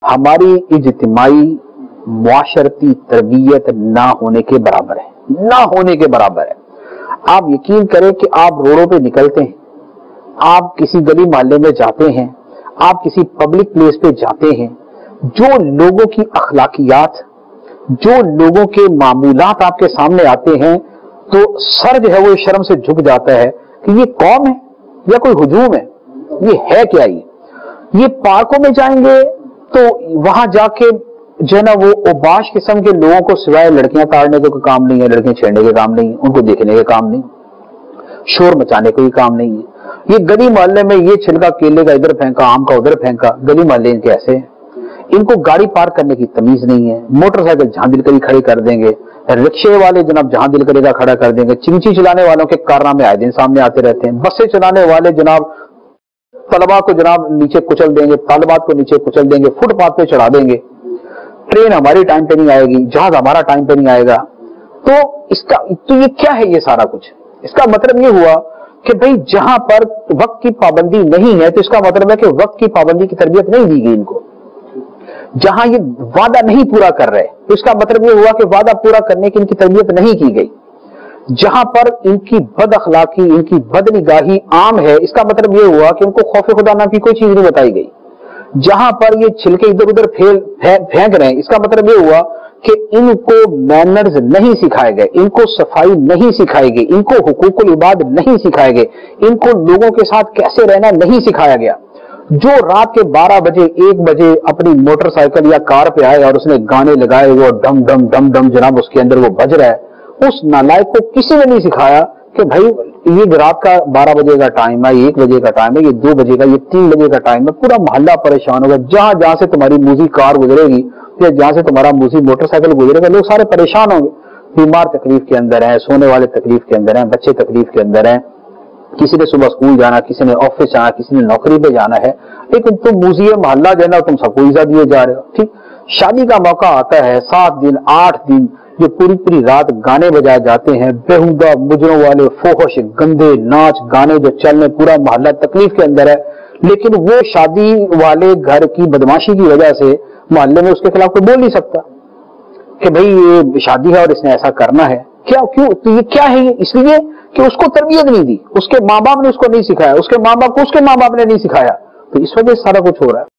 हमारी इज्तिमाई मुआशरती तरबियत ना होने के बराबर है, ना होने के बराबर है। आप यकीन करें कि आप रोडों पे निकलते हैं, आप किसी गली मोहल्ले में जाते हैं, आप किसी पब्लिक प्लेस पे जाते हैं, जो लोगों की अखलाकियात, जो लोगों के मामूलात आपके सामने आते हैं, तो सर जो है वो शर्म से झुक जाता है कि ये कौम है या कोई हुजूम है, ये है क्या। ये पार्कों में जाएंगे तो वहां जाके जो है ना वो ओबाश किस्म के लोगों को सिवाय लड़कियां ताड़ने का काम नहीं है, लड़कियां छेड़ने के काम नहीं है, उनको देखने के काम नहीं, शोर मचाने का काम नहीं है। ये गली मोहल्ले में ये छिलका केले का इधर फेंका, आम का उधर फेंका, गली मोहल्ले इनके ऐसे हैं। इनको गाड़ी पार्क करने की तमीज नहीं है, मोटरसाइकिल जहां दिल करी खड़ी कर देंगे, रिक्शे वाले जनाब जहां दिल करेगा खड़ा कर देंगे, चिंची चलाने वालों के कारनामे आए दिन सामने आते रहते हैं, बसें चलाने वाले जनाब तलबा को जनाब नीचे कुचल देंगे, तालिबात को नीचे कुचल देंगे, फुटपाथ पे चढ़ा देंगे, ट्रेन हमारी टाइम पे नहीं आएगी, जहाज हमारा टाइम पे नहीं आएगा। तो ये क्या है ये सारा कुछ। इसका मतलब ये हुआ कि भाई जहां पर वक्त की पाबंदी नहीं है तो इसका मतलब है कि वक्त की पाबंदी की तरबियत नहीं दी गई इनको। जहां ये वादा नहीं पूरा कर रहे तो इसका मतलब ये हुआ कि वादा पूरा करने की इनकी तरबियत नहीं की गई। जहां पर इनकी बद अखलाकी, इनकी बदनिगाही आम है, इसका मतलब यह हुआ कि उनको खौफ खुदा नाम की कोई चीज नहीं बताई गई। जहां पर ये छिलके इधर उधर फेंक रहे हैं, इसका मतलब यह हुआ कि इनको मैनर्स नहीं सिखाए गए, इनको सफाई नहीं सिखाई गई, इनको हुकूकुल इबाद नहीं सिखाए गए, इनको लोगों के साथ कैसे रहना नहीं सिखाया गया। जो रात के 12 बजे 1 बजे अपनी मोटरसाइकिल या कार पे आए और उसने गाने लगाए, वो डम डम डम डम जनाब उसके अंदर वो बज रहा है, उस नालायक को किसी ने नहीं सिखाया कि भाई ये रात का 12 बजे का टाइम है, 1 बजे का टाइम है, ये 2 बजे का, ये 3 बजे का टाइम है। पूरा मोहल्ला परेशान होगा, जहां जहां से तुम्हारी मूजी कार गुजरेगी या जहां से तुम्हारा मूजी मोटरसाइकिल गुजरेगा, लोग सारे परेशान होंगे। बीमार तकलीफ के अंदर है, सोने वाले तकलीफ के अंदर है, बच्चे तकलीफ के अंदर है, किसी ने सुबह स्कूल जाना, किसी ने ऑफिस जाना, किसी ने नौकरी पे जाना है, लेकिन तुम मूजी मोहल्ला जो है ना तुम सबको ईजा दिए जा रहे हो। ठीक, शादी का मौका आता है, 7 दिन 8 दिन जो पूरी पूरी रात गाने बजाए जाते हैं, बेहुदा मुजरों वाले फोहश गंदे नाच गाने जो चल रहे, पूरा मोहल्ला तकलीफ के अंदर है। लेकिन वो शादी वाले घर की बदमाशी की वजह से मोहल्ले में उसके खिलाफ कोई बोल नहीं सकता कि भाई ये शादी है और इसने ऐसा करना है। क्या क्यों? तो ये क्या है? इसलिए कि उसको तरबियत नहीं दी, उसके माँ बाप ने उसको नहीं सिखाया, उसके माँ बाप को उसके माँ बाप ने नहीं सिखाया, तो इस वजह से सारा कुछ हो रहा है।